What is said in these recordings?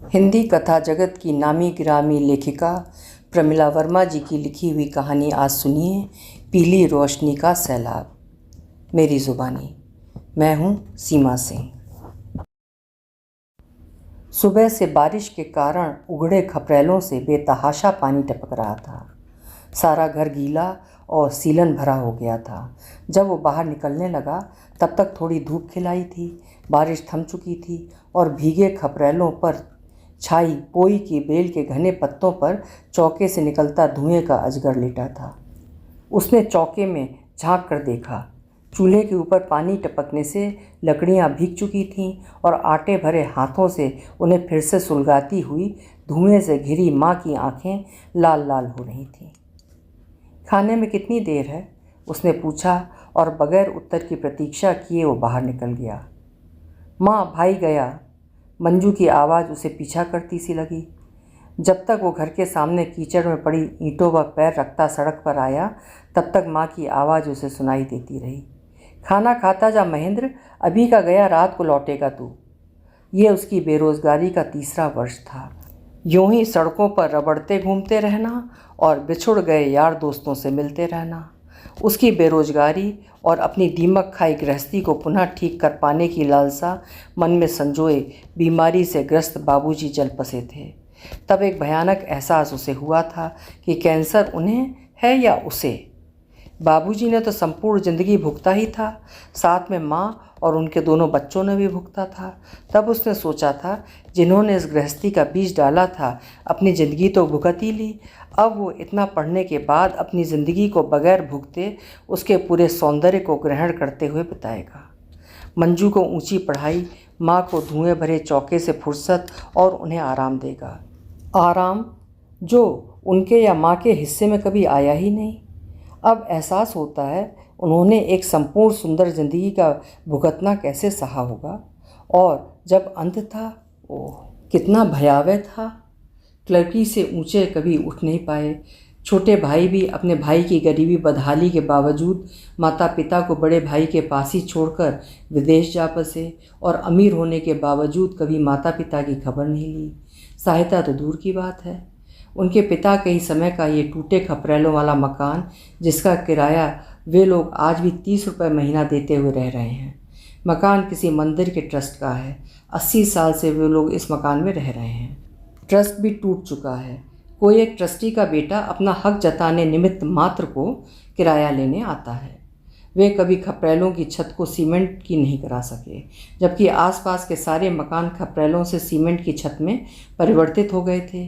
हिंदी कथा जगत की नामी गिरामी लेखिका प्रमिला वर्मा जी की लिखी हुई कहानी आज सुनिए। पीली रोशनी का सैलाब। मेरी ज़ुबानी। मैं हूँ सीमा सिंह। सुबह से बारिश के कारण उगड़े खपरेलों से बेतहाशा पानी टपक रहा था। सारा घर गीला और सीलन भरा हो गया था। जब वो बाहर निकलने लगा तब तक थोड़ी धूप खिलाई थी, बारिश थम चुकी थी और भीगे खपरेलों पर छाई पोई की बेल के घने पत्तों पर चौके से निकलता धुएं का अजगर लेटा था। उसने चौके में झांक कर देखा। चूल्हे के ऊपर पानी टपकने से लकड़ियां भीग चुकी थीं और आटे भरे हाथों से उन्हें फिर से सुलगाती हुई धुएं से घिरी माँ की आंखें लाल लाल हो रही थीं। खाने में कितनी देर है? उसने पूछा और बगैर उत्तर की प्रतीक्षा किए वो बाहर निकल गया। माँ, भाई गया। मंजू की आवाज़ उसे पीछा करती सी लगी। जब तक वो घर के सामने कीचड़ में पड़ी ईंटों पर पैर रखता सड़क पर आया तब तक माँ की आवाज़ उसे सुनाई देती रही। खाना खाता जा महेंद्र, अभी का गया रात को लौटेगा तू। ये उसकी बेरोज़गारी का तीसरा वर्ष था। यूं ही सड़कों पर रबड़ते घूमते रहना और बिछुड़ गए यार दोस्तों से मिलते रहना। उसकी बेरोजगारी और अपनी दीमक खाई गृहस्थी को पुनः ठीक कर पाने की लालसा मन में संजोए बीमारी से ग्रस्त बाबूजी जल पसे थे। तब एक भयानक एहसास उसे हुआ था कि कैंसर उन्हें है या उसे। बाबूजी ने तो संपूर्ण जिंदगी भुगता ही था, साथ में माँ और उनके दोनों बच्चों ने भी भुगता था। तब उसने सोचा था, जिन्होंने इस गृहस्थी का बीज डाला था अपनी ज़िंदगी तो भुगत ही ली, अब वो इतना पढ़ने के बाद अपनी ज़िंदगी को बगैर भुगते उसके पूरे सौंदर्य को ग्रहण करते हुए बिताएगा। मंजू को ऊंची पढ़ाई, माँ को धुएं भरे चौके से फुर्सत और उन्हें आराम देगा। आराम जो उनके या माँ के हिस्से में कभी आया ही नहीं। अब एहसास होता है उन्होंने एक संपूर्ण सुंदर जिंदगी का भुगतना कैसे सहा होगा। और जब अंत था, ओह कितना भयावह था। क्लर्की से ऊंचे कभी उठ नहीं पाए। छोटे भाई भी अपने भाई की गरीबी बदहाली के बावजूद माता पिता को बड़े भाई के पास ही छोड़कर विदेश जा बसे और अमीर होने के बावजूद कभी माता पिता की खबर नहीं ली। सहायता तो दूर की बात है। उनके पिता के ही समय का ये टूटे खपरेलों वाला मकान, जिसका किराया वे लोग आज भी 30 रुपये महीना देते हुए रह रहे हैं। मकान किसी मंदिर के ट्रस्ट का है। 80 साल से वे लोग इस मकान में रह रहे हैं। ट्रस्ट भी टूट चुका है। कोई एक ट्रस्टी का बेटा अपना हक जताने निमित्त मात्र को किराया लेने आता है। वे कभी खपरेलों की छत को सीमेंट की नहीं करा सके, जबकि आसपास के सारे मकान खपरेलों से सीमेंट की छत में परिवर्तित हो गए थे।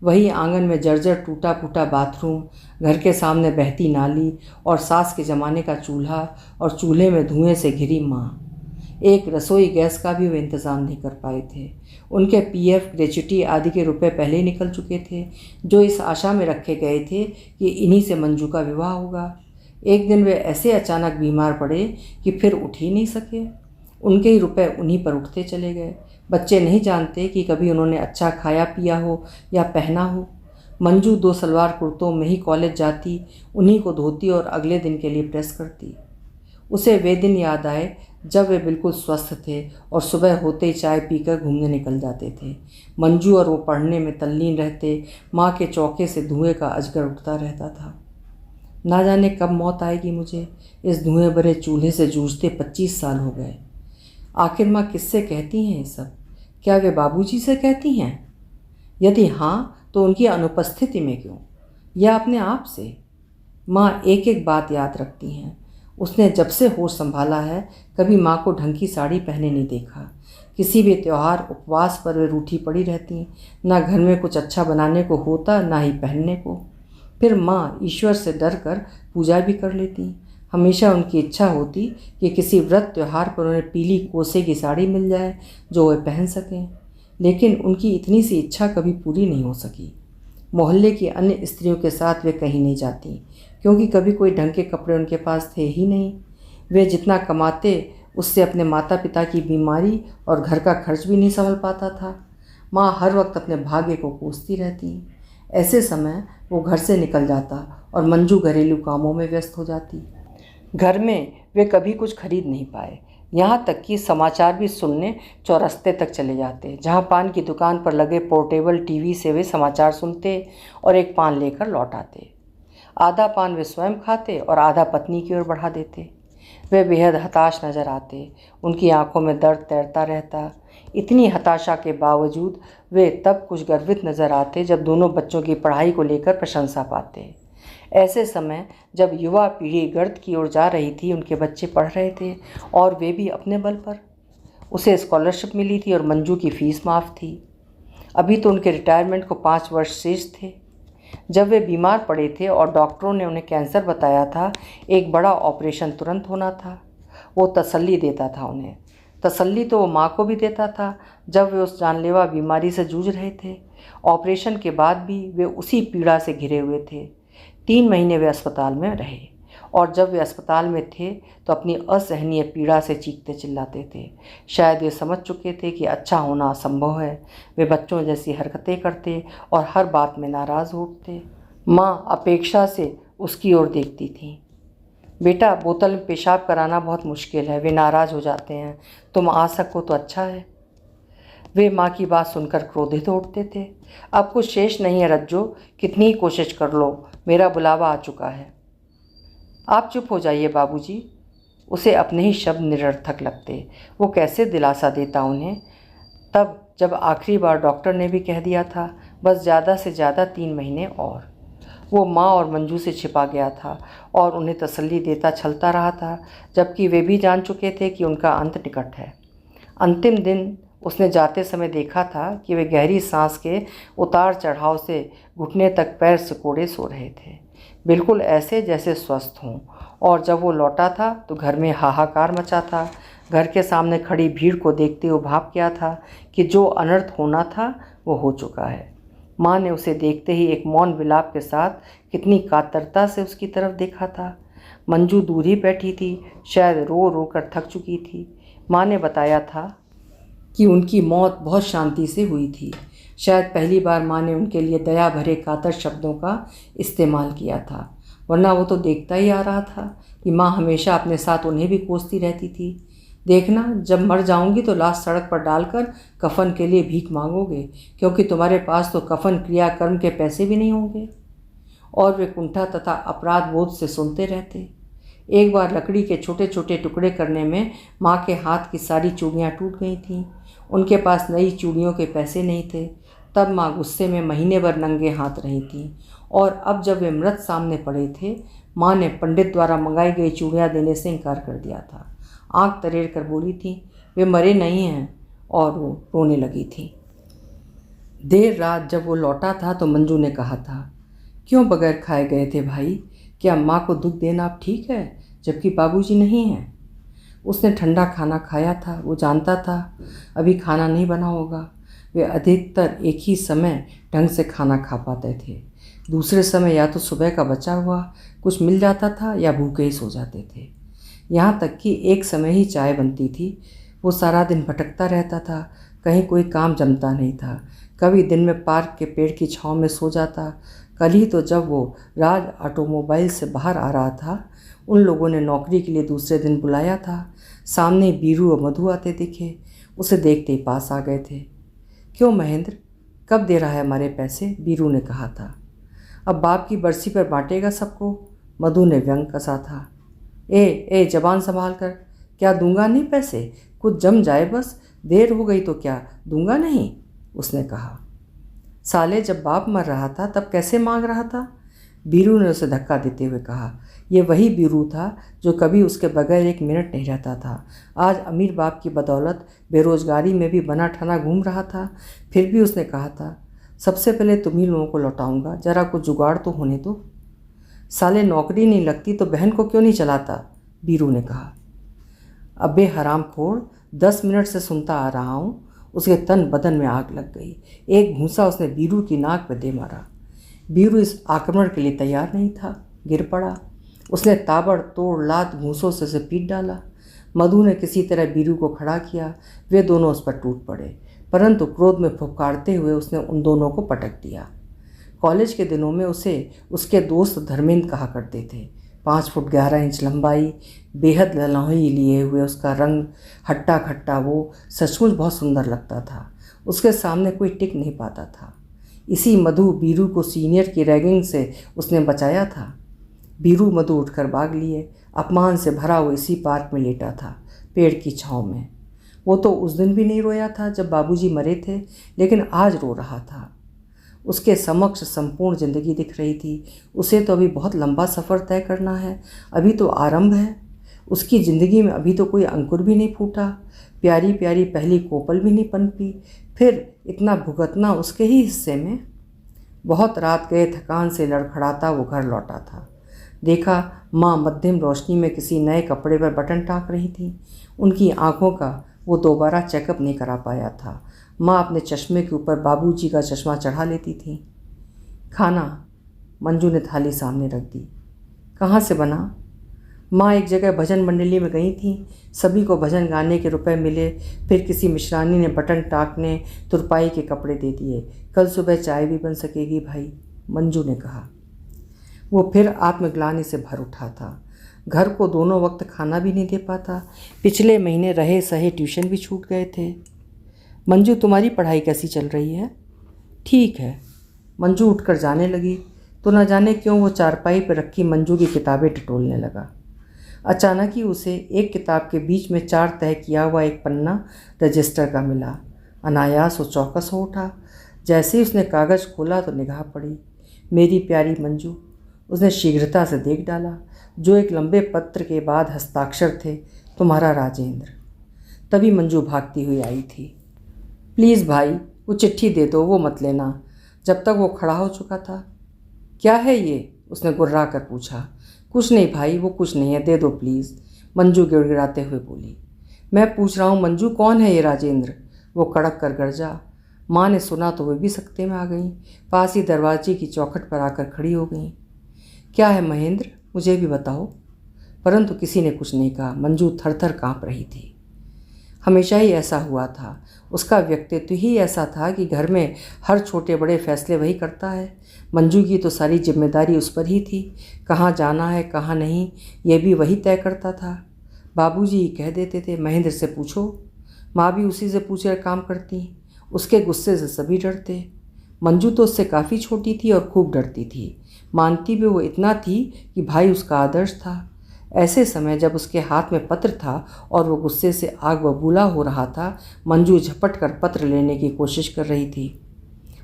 वही आंगन में जर्जर टूटा फूटा बाथरूम, घर के सामने बहती नाली और सास के ज़माने का चूल्हा और चूल्हे में धुएं से घिरी माँ। एक रसोई गैस का भी वे इंतज़ाम नहीं कर पाए थे। उनके पीएफ, ग्रेच्युटी आदि के रुपए पहले ही निकल चुके थे, जो इस आशा में रखे गए थे कि इन्हीं से मंजू का विवाह होगा। एक दिन वे ऐसे अचानक बीमार पड़े कि फिर उठ ही नहीं सके। उनके ही रुपए उन्हीं पर उठते चले गए। बच्चे नहीं जानते कि कभी उन्होंने अच्छा खाया पिया हो या पहना हो। मंजू 2 सलवार कुर्तों में ही कॉलेज जाती, उन्हीं को धोती और अगले दिन के लिए प्रेस करती। उसे वे दिन याद आए जब वे बिल्कुल स्वस्थ थे और सुबह होते ही चाय पीकर घूमने निकल जाते थे। मंजू और वो पढ़ने में तल्लीन रहते। माँ के चौके से धुएं का अजगर उठता रहता था। ना जाने कब मौत आएगी मुझे। इस धुएं भरे चूल्हे से जूझते 25 साल हो गए। आखिर माँ किससे कहती हैं ये सब? क्या वे बाबूजी से कहती हैं? यदि हाँ, तो उनकी अनुपस्थिति में क्यों, या अपने आप से? माँ एक एक बात याद रखती हैं। उसने जब से होश संभाला है कभी माँ को ढंग की साड़ी पहने नहीं देखा। किसी भी त्यौहार उपवास पर वे रूठी पड़ी रहती। ना घर में कुछ अच्छा बनाने को होता, ना ही पहनने को। फिर माँ ईश्वर से डर कर पूजा भी कर लेती। हमेशा उनकी इच्छा होती कि किसी व्रत त्यौहार पर उन्हें पीली कोसे की साड़ी मिल जाए जो वे पहन सकें, लेकिन उनकी इतनी सी इच्छा कभी पूरी नहीं हो सकी। मोहल्ले की अन्य स्त्रियों के साथ वे कहीं नहीं जाती, क्योंकि कभी कोई ढंग के कपड़े उनके पास थे ही नहीं। वे जितना कमाते उससे अपने माता पिता की बीमारी और घर का खर्च भी नहीं संभल पाता था। माँ हर वक्त अपने भाग्य को कोसती रहती। ऐसे समय वो घर से निकल जाता और मंजू घरेलू कामों में व्यस्त हो जाती। घर में वे कभी कुछ खरीद नहीं पाए। यहाँ तक कि समाचार भी सुनने चौरस्ते तक चले जाते, जहाँ पान की दुकान पर लगे पोर्टेबल टीवी से वे समाचार सुनते और एक पान लेकर लौट आते। आधा पान वे स्वयं खाते और आधा पत्नी की ओर बढ़ा देते। वे बेहद हताश नजर आते, उनकी आंखों में दर्द तैरता रहता। इतनी हताशा के बावजूद वे तब कुछ गर्वित नजर आते जब दोनों बच्चों की पढ़ाई को लेकर प्रशंसा पाते। ऐसे समय जब युवा पीढ़ी गर्त की ओर जा रही थी, उनके बच्चे पढ़ रहे थे और वे भी अपने बल पर। उसे स्कॉलरशिप मिली थी और मंजू की फीस माफ़ थी। अभी तो उनके रिटायरमेंट को 5 वर्ष शेष थे। जब वे बीमार पड़े थे और डॉक्टरों ने उन्हें कैंसर बताया था, एक बड़ा ऑपरेशन तुरंत होना था। वो तसल्ली देता था उन्हें। तसल्ली तो वो माँ को भी देता था जब वे उस जानलेवा बीमारी से जूझ रहे थे। ऑपरेशन के बाद भी वे उसी पीड़ा से घिरे हुए थे। 3 महीने वे अस्पताल में रहे और जब वे अस्पताल में थे तो अपनी असहनीय पीड़ा से चीखते चिल्लाते थे। शायद वे समझ चुके थे कि अच्छा होना असंभव है। वे बच्चों जैसी हरकतें करते और हर बात में नाराज़ हो उठते। माँ अपेक्षा से उसकी ओर देखती थी। बेटा, बोतल में पेशाब कराना बहुत मुश्किल है, वे नाराज़ हो जाते हैं, तुम आ सको तो अच्छा है। वे माँ की बात सुनकर क्रोधित हो उठते थे। अब कुछ शेष नहीं है रज्जो, कितनी ही कोशिश कर लो, मेरा बुलावा आ चुका है। आप चुप हो जाइए बाबूजी। उसे अपने ही शब्द निरर्थक लगते। वो कैसे दिलासा देता उन्हें तब जब आखिरी बार डॉक्टर ने भी कह दिया था बस ज़्यादा से ज़्यादा 3 महीने और। वो माँ और मंजू से छिपा गया था और उन्हें तसल्ली देता चलता रहा था, जबकि वे भी जान चुके थे कि उनका अंत निकट है। अंतिम दिन उसने जाते समय देखा था कि वे गहरी सांस के उतार चढ़ाव से घुटने तक पैर सिकोड़े सो रहे थे, बिल्कुल ऐसे जैसे स्वस्थ हों। और जब वो लौटा था तो घर में हाहाकार मचा था। घर के सामने खड़ी भीड़ को देखते हुए भाप गया था कि जो अनर्थ होना था वो हो चुका है। माँ ने उसे देखते ही एक मौन विलाप के साथ कितनी कातरता से उसकी तरफ देखा था। मंजू दूर ही बैठी थी, शायद रो रो कर थक चुकी थी। माँ ने बताया था कि उनकी मौत बहुत शांति से हुई थी। शायद पहली बार माँ ने उनके लिए दया भरे कातर शब्दों का इस्तेमाल किया था, वरना वो तो देखता ही आ रहा था कि माँ हमेशा अपने साथ उन्हें भी कोसती रहती थी। देखना, जब मर जाऊंगी तो लाश सड़क पर डालकर कफन के लिए भीख मांगोगे, क्योंकि तुम्हारे पास तो कफन क्रियाकर्म के पैसे भी नहीं होंगे। और वे कुंठा तथा अपराध बोध से सुनते रहते। एक बार लकड़ी के छोटे छोटे टुकड़े करने में माँ के हाथ की सारी चूड़ियाँ टूट गई थीं। उनके पास नई चूड़ियों के पैसे नहीं थे। तब माँ गुस्से में महीने भर नंगे हाथ रही थीं। और अब जब वे मृत सामने पड़े थे, माँ ने पंडित द्वारा मंगाई गई चूड़ियाँ देने से इनकार कर दिया था। आंख तरेड़ कर बोली थी, वे मरे नहीं हैं, और वो रोने लगी थी। देर रात जब वो लौटा था तो मंजू ने कहा था, क्यों बगैर खाए गए थे भाई? क्या माँ को दुख देना अब ठीक है, जबकि बाबूजी नहीं हैं? उसने ठंडा खाना खाया था। वो जानता था अभी खाना नहीं बना होगा। वे अधिकतर एक ही समय ढंग से खाना खा पाते थे। दूसरे समय या तो सुबह का बचा हुआ कुछ मिल जाता था या भूखे ही सो जाते थे। यहाँ तक कि एक समय ही चाय बनती थी। वो सारा दिन भटकता रहता था, कहीं कोई काम जमता नहीं था। कभी दिन में पार्क के पेड़ की छांव में सो जाता। कल ही तो जब वो राज ऑटोमोबाइल से बाहर आ रहा था, उन लोगों ने नौकरी के लिए दूसरे दिन बुलाया था। सामने बीरू और मधु आते दिखे। उसे देखते ही पास आ गए थे। क्यों महेंद्र, कब दे रहा है हमारे पैसे? बीरू ने कहा था। अब बाप की बरसी पर बांटेगा सबको, मधु ने व्यंग कसा था। ए जबान संभाल कर, क्या दूंगा नहीं पैसे? कुछ जम जाए बस, देर हो गई तो क्या दूंगा नहीं? उसने कहा। साले, जब बाप मर रहा था तब कैसे मांग रहा था? बीरू ने उसे धक्का देते हुए कहा। यह वही बीरू था जो कभी उसके बगैर एक मिनट नहीं रहता था। आज अमीर बाप की बदौलत बेरोजगारी में भी बना ठना घूम रहा था। फिर भी उसने कहा था, सबसे पहले तुम ही लोगों को लौटाऊंगा, जरा कुछ जुगाड़ तो होने दो। साले, नौकरी नहीं लगती तो बहन को क्यों नहीं चलाता? बीरू ने कहा। अबे हरामखोर, 10 मिनट से सुनता आ रहा हूँ। उसके तन बदन में आग लग गई। एक घूंसा उसने बीरू की नाक पर दे मारा। बीरू इस आक्रमण के लिए तैयार नहीं था, गिर पड़ा। उसने ताबड़तोड़ लात घूंसों से उसे पीट डाला। मधु ने किसी तरह बीरू को खड़ा किया। वे दोनों उस पर टूट पड़े, परंतु क्रोध में फुफकारते हुए उसने उन दोनों को पटक दिया। कॉलेज के दिनों में उसे उसके दोस्त धर्मेंद्र कहा करते थे। 5 फुट 11 इंच लंबाई, बेहद ललौही लिए हुए, उसका रंग हट्टा खट्टा, वो सचमुच बहुत सुंदर लगता था। उसके सामने कोई टिक नहीं पाता था। इसी मधु बीरू को सीनियर की रैगिंग से उसने बचाया था। बीरू मधु उठकर भाग लिए। अपमान से भरा वो इसी पार्क में लेटा था, पेड़ की छांव में। वो तो उस दिन भी नहीं रोया था जब बाबूजी मरे थे, लेकिन आज रो रहा था। उसके समक्ष संपूर्ण जिंदगी दिख रही थी। उसे तो अभी बहुत लंबा सफ़र तय करना है, अभी तो आरंभ है। उसकी ज़िंदगी में अभी तो कोई अंकुर भी नहीं फूटा, प्यारी प्यारी पहली कोपल भी नहीं पनपी, फिर इतना भुगतना उसके ही हिस्से में। बहुत रात गए थकान से लड़खड़ाता वो घर लौटा था। देखा माँ मध्यम रोशनी में किसी नए कपड़े पर बटन टाँक रही थी। उनकी आंखों का वो दोबारा चेकअप नहीं करा पाया था। माँ अपने चश्मे के ऊपर बाबूजी का चश्मा चढ़ा लेती थी। खाना, मंजू ने थाली सामने रख दी। कहाँ से बना? माँ एक जगह भजन मंडली में गई थी, सभी को भजन गाने के रुपए मिले, फिर किसी मिश्रानी ने बटन टाँकने तुरपाई के कपड़े दे दिए। कल सुबह चाय भी बन सकेगी भाई, मंजू ने कहा। वो फिर आत्मग्लानि से भर उठा था। घर को दोनों वक्त खाना भी नहीं दे पाता। पिछले महीने रहे सहे ट्यूशन भी छूट गए थे। मंजू, तुम्हारी पढ़ाई कैसी चल रही है? ठीक है। मंजू उठकर जाने लगी तो न जाने क्यों वो चारपाई पर रखी मंजू की किताबें टटोलने लगा। अचानक ही उसे एक किताब के बीच में 4 तह किया हुआ एक पन्ना रजिस्टर का मिला। अनायास वो चौकस हो उठा। जैसे ही उसने कागज़ खोला तो निगाह पड़ी। मेरी प्यारी मंजू, उसने शीघ्रता से देख डाला, जो एक लंबे पत्र के बाद हस्ताक्षर थे, तुम्हारा राजेंद्र। तभी मंजू भागती हुई आई थी। प्लीज़ भाई, वो चिट्ठी दे दो, वो मत लेना। जब तक वो खड़ा हो चुका था। क्या है ये? उसने गुर्रा कर पूछा। कुछ नहीं भाई, वो कुछ नहीं है, दे दो प्लीज़, मंजू गिड़गिड़ाते हुए बोली। मैं पूछ रहा हूँ मंजू, कौन है ये राजेंद्र? वो कड़क कर गरजा। माँ ने सुना तो वे भी सकते में आ गई, पास ही दरवाजे की चौखट पर आकर खड़ी हो गई। क्या है महेंद्र, मुझे भी बताओ। परंतु किसी ने कुछ नहीं कहा। मंजू थर थर काँप रही थी। हमेशा ही ऐसा हुआ था। उसका व्यक्तित्व ही ऐसा था कि घर में हर छोटे बड़े फैसले वही करता है। मंजू की तो सारी जिम्मेदारी उस पर ही थी। कहाँ जाना है कहाँ नहीं, ये भी वही तय करता था। बाबूजी कह देते थे, महेंद्र से पूछो। माँ भी उसी से पूछकर काम करती। उसके गुस्से से सभी डरते। मंजू तो उससे काफ़ी छोटी थी और खूब डरती थी। मानती भी वो इतना थी कि भाई उसका आदर्श था। ऐसे समय जब उसके हाथ में पत्र था और वो गुस्से से आग बबूला हो रहा था, मंजू झपट कर पत्र लेने की कोशिश कर रही थी।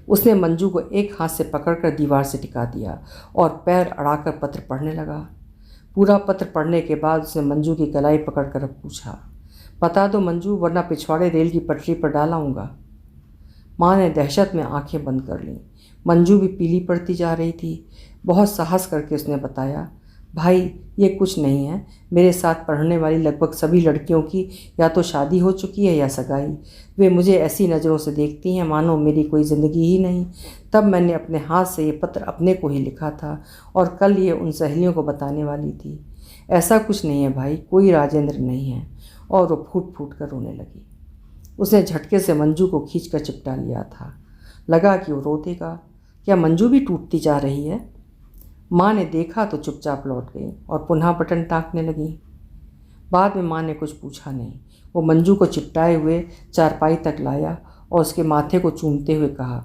उसने मंजू को एक हाथ से पकड़कर दीवार से टिका दिया और पैर अड़ाकर पत्र पढ़ने लगा। पूरा पत्र पढ़ने के बाद उसने मंजू की कलाई पकड़कर पूछा, बता दो मंजू, वरना पिछवाड़े रेल की पटरी पर डालाऊंगा। माँ ने दहशत में आंखें बंद कर लीं। मंजू भी पीली पड़ती जा रही थी। बहुत साहस करके उसने बताया, भाई ये कुछ नहीं है। मेरे साथ पढ़ने वाली लगभग सभी लड़कियों की या तो शादी हो चुकी है या सगाई। वे मुझे ऐसी नज़रों से देखती हैं मानो मेरी कोई ज़िंदगी ही नहीं। तब मैंने अपने हाथ से ये पत्र अपने को ही लिखा था और कल ये उन सहेलियों को बताने वाली थी। ऐसा कुछ नहीं है भाई, कोई राजेंद्र नहीं है। और वो फूट फूट कर रोने लगी। उसने झटके से मंजू को खींच कर चिपटा लिया था। लगा कि वो रो देगा। क्या मंजू भी टूटती जा रही है? माँ ने देखा तो चुपचाप लौट गई और पुनः बटन टाँकने लगी। बाद में माँ ने कुछ पूछा नहीं। वो मंजू को चिपटाए हुए चारपाई तक लाया और उसके माथे को चूमते हुए कहा,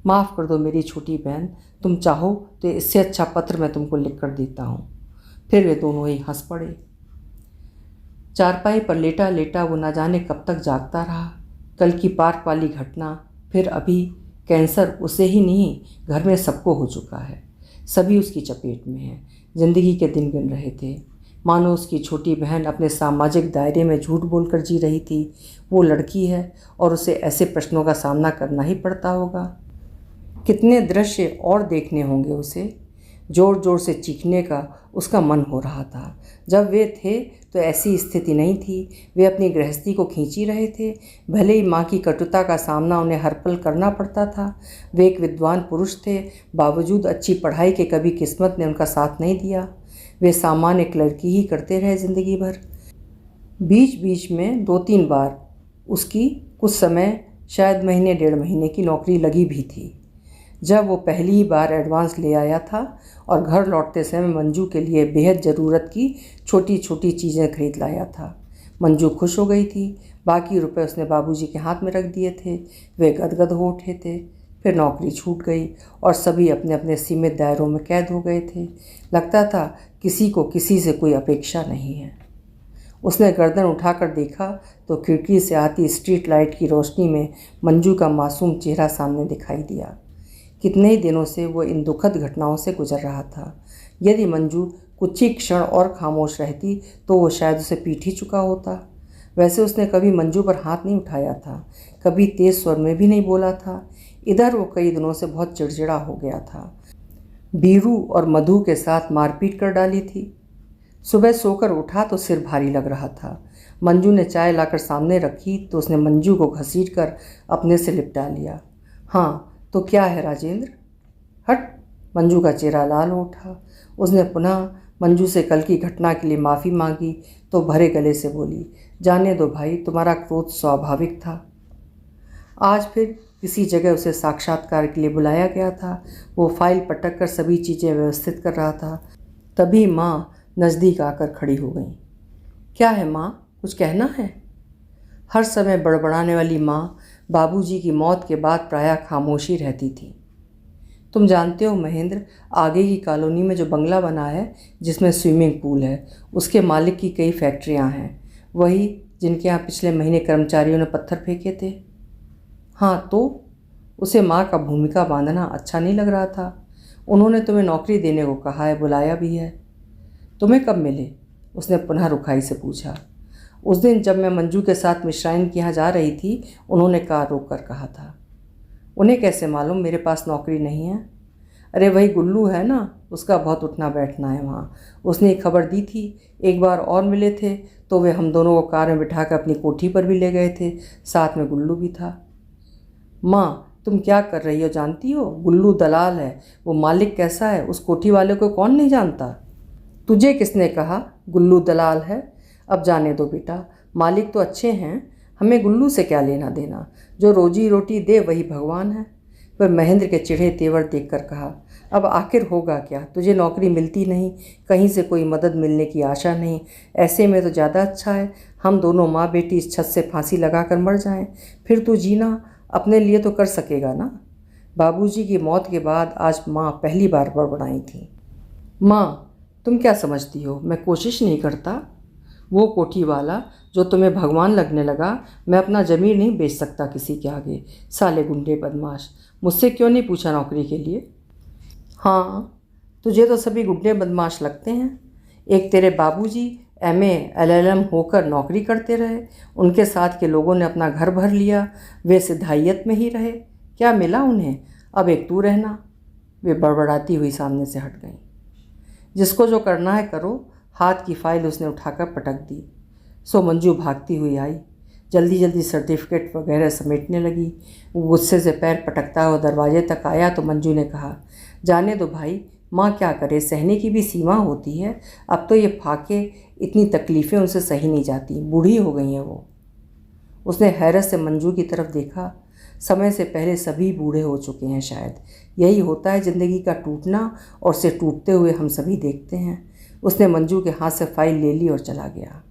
माफ़ कर दो मेरी छोटी बहन, तुम चाहो तो इससे अच्छा पत्र मैं तुमको लिख कर देता हूँ। फिर वे दोनों ही हंस पड़े। चारपाई पर लेटा लेटा वो न जाने कब तक जागता रहा। कल की पार्क वाली घटना, फिर अभी कैंसर उसे ही नहीं, घर में सबको हो चुका है। सभी उसकी चपेट में हैं। जिंदगी के दिन गिन रहे थे। मानो उसकी छोटी बहन अपने सामाजिक दायरे में झूठ बोलकर जी रही थी। वो लड़की है और उसे ऐसे प्रश्नों का सामना करना ही पड़ता होगा। कितने दृश्य और देखने होंगे उसे। ज़ोर ज़ोर से चीखने का उसका मन हो रहा था। जब वे थे तो ऐसी स्थिति नहीं थी। वे अपनी गृहस्थी को खींची रहे थे। भले ही माँ की कटुता का सामना उन्हें हर पल करना पड़ता था। वे एक विद्वान पुरुष थे, बावजूद अच्छी पढ़ाई के कभी किस्मत ने उनका साथ नहीं दिया। वे सामान्य एक लड़की ही करते रहे ज़िंदगी भर। बीच बीच में 2-3 बार उसकी कुछ समय, शायद महीने 1.5 महीने की नौकरी लगी भी थी। जब वो पहली बार एडवांस ले आया था और घर लौटते समय मंजू के लिए बेहद ज़रूरत की छोटी छोटी चीज़ें खरीद लाया था। मंजू खुश हो गई थी। बाकी रुपए उसने बाबूजी के हाथ में रख दिए थे। वे गदगद हो उठे थे। फिर नौकरी छूट गई और सभी अपने अपने सीमित दायरों में कैद हो गए थे। लगता था किसी को किसी से कोई अपेक्षा नहीं है। उसने गर्दन उठाकर देखा तो खिड़की से आती स्ट्रीट लाइट की रोशनी में मंजू का मासूम चेहरा सामने दिखाई दिया। कितने ही दिनों से वो इन दुखद घटनाओं से गुजर रहा था। यदि मंजू कुछ ही क्षण और खामोश रहती तो वो शायद उसे पीट ही चुका होता। वैसे उसने कभी मंजू पर हाथ नहीं उठाया था, कभी तेज स्वर में भी नहीं बोला था। इधर वो कई दिनों से बहुत चिड़चिड़ा हो गया था। बीरू और मधु के साथ मारपीट कर डाली थी। सुबह सोकर उठा तो सिर भारी लग रहा था। मंजू ने चाय लाकर सामने रखी तो उसने मंजू को घसीटकर अपने से लिपटा लिया। हाँ तो क्या है राजेंद्र? हट। मंजू का चेहरा लाल हो उठा। उसने पुनः मंजू से कल की घटना के लिए माफ़ी मांगी तो भरे गले से बोली, जाने दो भाई, तुम्हारा क्रोध स्वाभाविक था। आज फिर किसी जगह उसे साक्षात्कार के लिए बुलाया गया था। वो फाइल पटक कर सभी चीज़ें व्यवस्थित कर रहा था। तभी माँ नज़दीक आकर खड़ी हो गई। क्या है माँ, कुछ कहना है? हर समय बड़बड़ाने वाली माँ बाबूजी की मौत के बाद प्रायः खामोशी रहती थी। तुम जानते हो महेंद्र, आगे की कॉलोनी में जो बंगला बना है जिसमें स्विमिंग पूल है, उसके मालिक की कई फैक्ट्रियां हैं, वही जिनके यहाँ पिछले महीने कर्मचारियों ने पत्थर फेंके थे। हाँ तो उसे माँ का भूमिका बांधना अच्छा नहीं लग रहा था। उन्होंने तुम्हें नौकरी देने को कहा है, बुलाया भी है। तुम्हें कब मिले? उसने पुनः रुखाई से पूछा। उस दिन जब मैं मंजू के साथ मिश्राइन के यहाँ जा रही थी, उन्होंने कार रोक कर कहा था। उन्हें कैसे मालूम मेरे पास नौकरी नहीं है? अरे वही गुल्लू है ना, उसका बहुत उठना बैठना है वहाँ। उसने खबर दी थी। एक बार और मिले थे तो वे हम दोनों को कार में बिठाकर अपनी कोठी पर भी ले गए थे, साथ में गुल्लू भी था। माँ तुम क्या कर रही हो जानती हो? गुल्लू दलाल है। वो मालिक कैसा है उस कोठी वाले को कौन नहीं जानता? तुझे किसने कहा गुल्लू दलाल है? अब जाने दो बेटा, मालिक तो अच्छे हैं, हमें गुल्लू से क्या लेना देना। जो रोजी रोटी दे वही भगवान है। वह महेंद्र के चिढ़े तेवर देखकर कहा, अब आखिर होगा क्या? तुझे नौकरी मिलती नहीं, कहीं से कोई मदद मिलने की आशा नहीं। ऐसे में तो ज़्यादा अच्छा है हम दोनों माँ बेटी इस छत से फांसी लगा कर मर जाएं। फिर तो जीना अपने लिए तो कर सकेगा ना। बाबूजी की मौत के बाद आज माँ पहली बार बड़बड़ाई थी। माँ तुम क्या समझती हो मैं कोशिश नहीं करता? वो कोठी वाला जो तुम्हें भगवान लगने लगा, मैं अपना ज़मीर नहीं बेच सकता किसी के आगे। साले गुंडे बदमाश, मुझसे क्यों नहीं पूछा नौकरी के लिए? हाँ तुझे तो सभी गुंडे बदमाश लगते हैं। एक तेरे बाबूजी MA LLM होकर नौकरी करते रहे, उनके साथ के लोगों ने अपना घर भर लिया, वे सिधाइयत में ही रहे, क्या मिला उन्हें? अब एक तू रहना। वे बड़बड़ाती हुई सामने से हट गई। जिसको जो करना है करो। हाथ की फाइल उसने उठाकर पटक दी। सो मंजू भागती हुई आई, जल्दी जल्दी सर्टिफिकेट वगैरह समेटने लगी। वो गुस्से से पैर पटकता हुआ दरवाजे तक आया तो मंजू ने कहा, जाने दो भाई, माँ क्या करे, सहने की भी सीमा होती है। अब तो ये फाके इतनी तकलीफ़ें उनसे सही नहीं जाती, बूढ़ी हो गई हैं वो। उसने हैरत से मंजू की तरफ देखा। समय से पहले सभी बूढ़े हो चुके हैं शायद। यही होता है ज़िंदगी का टूटना, और उसे टूटते हुए हम सभी देखते हैं। उसने मंजू के हाथ से फाइल ले ली और चला गया।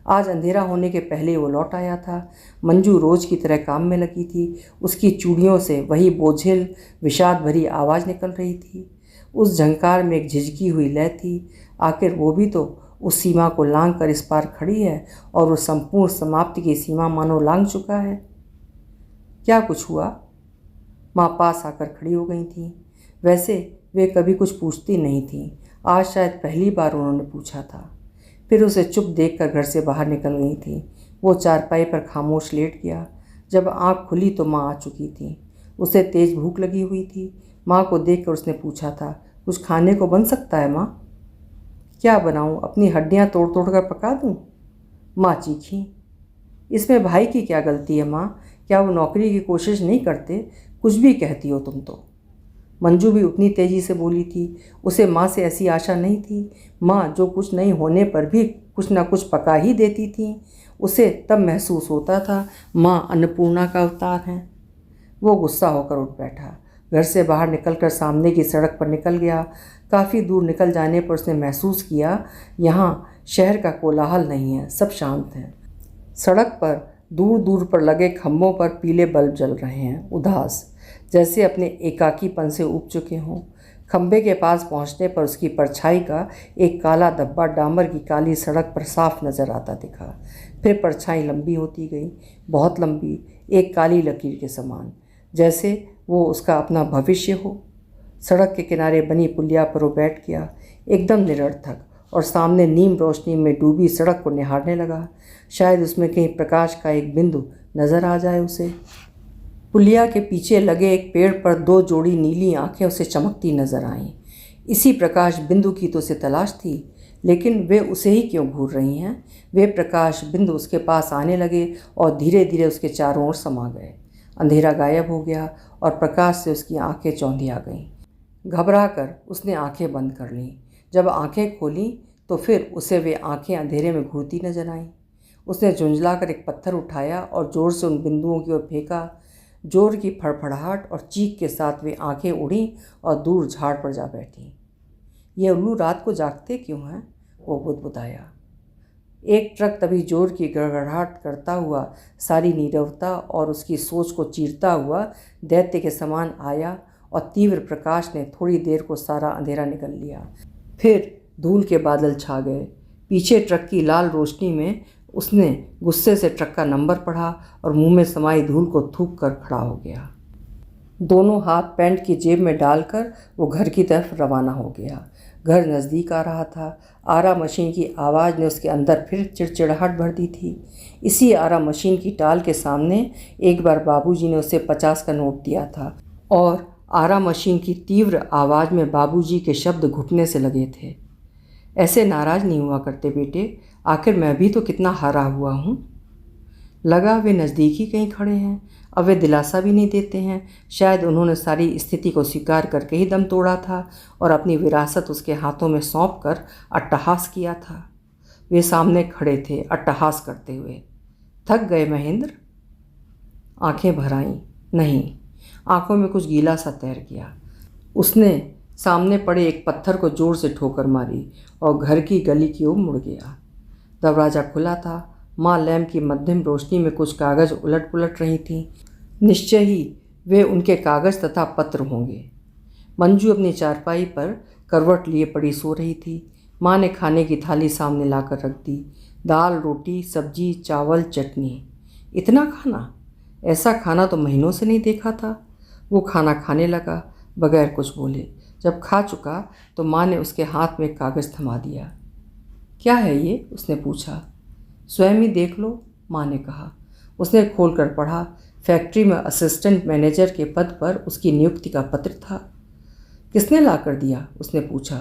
आज अंधेरा होने के पहले वो लौट आया था। मंजू रोज़ की तरह काम में लगी थी। उसकी चूड़ियों से वही बोझिल विषाद भरी आवाज़ निकल रही थी। उस झंकार में एक झिझकी हुई लय थी। आखिर वो भी तो उस सीमा को लांघ कर इस पार खड़ी है, और वो संपूर्ण समाप्ति की सीमा मानो लांघ चुका है। क्या कुछ हुआ? माँ पास आकर खड़ी हो गई थी। वैसे वे कभी कुछ पूछती नहीं थी। आज शायद पहली बार उन्होंने पूछा था। फिर उसे चुप देखकर घर से बाहर निकल गई थी। वो चारपाई पर खामोश लेट गया। जब आँख खुली तो माँ आ चुकी थी। उसे तेज भूख लगी हुई थी। माँ को देखकर उसने पूछा था, कुछ खाने को बन सकता है माँ? क्या बनाऊँ, अपनी हड्डियाँ तोड़ तोड़ कर पका दूँ? माँ चीखी। इसमें भाई की क्या गलती है माँ? क्या वो नौकरी की कोशिश नहीं करते? कुछ भी कहती हो तुम तो। मंजू भी उतनी तेज़ी से बोली थी। उसे माँ से ऐसी आशा नहीं थी। माँ जो कुछ नहीं होने पर भी कुछ ना कुछ पका ही देती थी। उसे तब महसूस होता था माँ अन्नपूर्णा का अवतार है। वो गुस्सा होकर उठ बैठा। घर से बाहर निकलकर सामने की सड़क पर निकल गया। काफ़ी दूर निकल जाने पर उसने महसूस किया यहाँ शहर का कोलाहल नहीं है, सब शांत हैं। सड़क पर दूर दूर पर लगे खम्भों पर पीले बल्ब जल रहे हैं, उदास, जैसे अपने एकाकीपन से ऊब चुके हों। खंभे के पास पहुंचने पर उसकी परछाई का एक काला धब्बा डामर की काली सड़क पर साफ नजर आता दिखा। फिर परछाई लंबी होती गई, बहुत लंबी, एक काली लकीर के समान, जैसे वो उसका अपना भविष्य हो। सड़क के किनारे बनी पुलिया पर वो बैठ गया, एकदम निरर्थक, और सामने नीम रोशनी में डूबी सड़क को निहारने लगा। शायद उसमें कहीं प्रकाश का एक बिंदु नजर आ जाए उसे। पुलिया के पीछे लगे एक पेड़ पर 2 जोड़ी नीली आंखें उसे चमकती नजर आईं। इसी प्रकाश बिंदु की तो उसे तलाश थी, लेकिन वे उसे ही क्यों घूर रही हैं? वे प्रकाश बिंदु उसके पास आने लगे और धीरे धीरे उसके चारों ओर समा गए। अंधेरा गायब हो गया और प्रकाश से उसकी आंखें चौंधिया गईं। घबरा कर उसने आंखें बंद कर लीं। जब आंखें खोलीं तो फिर उसे वे आंखें अंधेरे में घूरती नजर आईं। उसने झुंझलाकर एक पत्थर उठाया और जोर से उन बिंदुओं की ओर फेंका। जोर की फड़फड़ाहट और चीख के साथ वे आंखें उड़ीं और दूर झाड़ पर जा बैठीं। ये उल्लू रात को जागते क्यों हैं? वो बुदबुदाया। एक ट्रक तभी जोर की गड़गड़ाहट करता हुआ सारी नीरवता और उसकी सोच को चीरता हुआ दैत्य के समान आया और तीव्र प्रकाश ने थोड़ी देर को सारा अंधेरा निकल लिया। फिर धूल के बादल छा गए। पीछे ट्रक की लाल रोशनी में उसने गुस्से से ट्रक का नंबर पढ़ा और मुंह में समाई धूल को थूक कर खड़ा हो गया। दोनों हाथ पैंट की जेब में डालकर वो घर की तरफ रवाना हो गया। घर नज़दीक आ रहा था। आरा मशीन की आवाज़ ने उसके अंदर फिर चिड़चिड़ाहट भर दी थी। इसी आरा मशीन की टाल के सामने एक बार बाबूजी ने उसे 50 का नोट दिया था और आरा मशीन की तीव्र आवाज़ में बाबूजी के शब्द घुटने से लगे थे। ऐसे नाराज़ नहीं हुआ करते बेटे, आखिर मैं भी तो कितना हारा हुआ हूँ। लगा वे नज़दीक ही कहीं खड़े हैं। अब वे दिलासा भी नहीं देते हैं। शायद उन्होंने सारी स्थिति को स्वीकार करके ही दम तोड़ा था और अपनी विरासत उसके हाथों में सौंप कर अट्टहास किया था। वे सामने खड़े थे अट्टहास करते हुए। थक गए महेंद्र? आंखें भर आईं। नहीं, आंखों में कुछ गीला सा तैर गया। उसने सामने पड़े एक पत्थर को जोर से ठोकर मारी और घर की गली की ओर मुड़ गया। दरवाज़ा खुला था। माँ लैम्प की मध्यम रोशनी में कुछ कागज़ उलट पुलट रही थीं। निश्चय ही वे उनके कागज़ तथा पत्र होंगे। मंजू अपनी चारपाई पर करवट लिए पड़ी सो रही थी। माँ ने खाने की थाली सामने लाकर रख दी। दाल, रोटी, सब्जी, चावल, चटनी। इतना खाना? ऐसा खाना तो महीनों से नहीं देखा था। वो खाना खाने लगा बगैर कुछ बोले। जब खा चुका तो माँ ने उसके हाथ में कागज़ थमा दिया। क्या है ये? उसने पूछा। स्वयं ही देख लो, माँ ने कहा। उसने खोलकर पढ़ा। फैक्ट्री में असिस्टेंट मैनेजर के पद पर उसकी नियुक्ति का पत्र था। किसने ला कर दिया? उसने पूछा।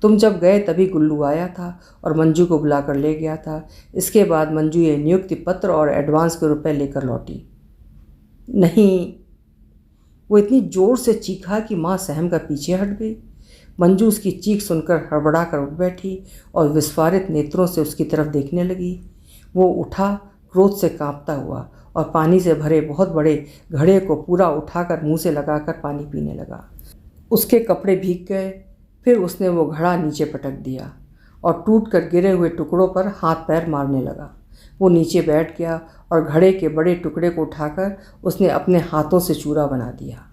तुम जब गए तभी गुल्लू आया था और मंजू को बुलाकर ले गया था। इसके बाद मंजू ये नियुक्ति पत्र और एडवांस के रुपए लेकर लौटी। नहीं, वो इतनी जोर से चीखा कि माँ सहम कर पीछे हट गई। मंजू उसकी चीख सुनकर हड़बड़ा कर उठ बैठी और विस्फारित नेत्रों से उसकी तरफ देखने लगी। वो उठा, क्रोध से कांपता हुआ, और पानी से भरे बहुत बड़े घड़े को पूरा उठाकर मुंह से लगाकर पानी पीने लगा। उसके कपड़े भीग गए। फिर उसने वो घड़ा नीचे पटक दिया और टूटकर गिरे हुए टुकड़ों पर हाथ पैर मारने लगा। वो नीचे बैठ गया और घड़े के बड़े टुकड़े को उठाकर उसने अपने हाथों से चूरा बना दिया।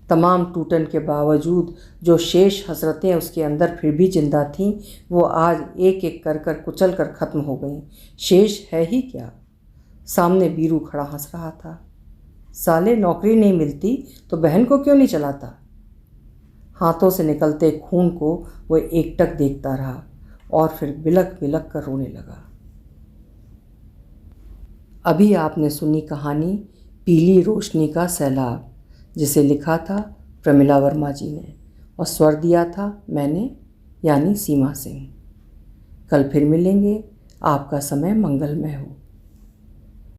तमाम टूटन के बावजूद जो शेष हसरतें उसके अंदर फिर भी जिंदा थीं, वो आज एक एक कर कर कुचल कर ख़त्म हो गईं। शेष है ही क्या? सामने बीरू खड़ा हंस रहा था। साले, नौकरी नहीं मिलती तो बहन को क्यों नहीं चलाता? हाथों से निकलते खून को वो एकटक देखता रहा और फिर बिलक बिलक कर रोने लगा। अभी आपने सुनी कहानी पीली रोशनी का सैलाब, जिसे लिखा था प्रमिला वर्मा जी ने और स्वर दिया था मैंने, यानी सीमा सिंह। कल फिर मिलेंगे। आपका समय मंगलमय हो।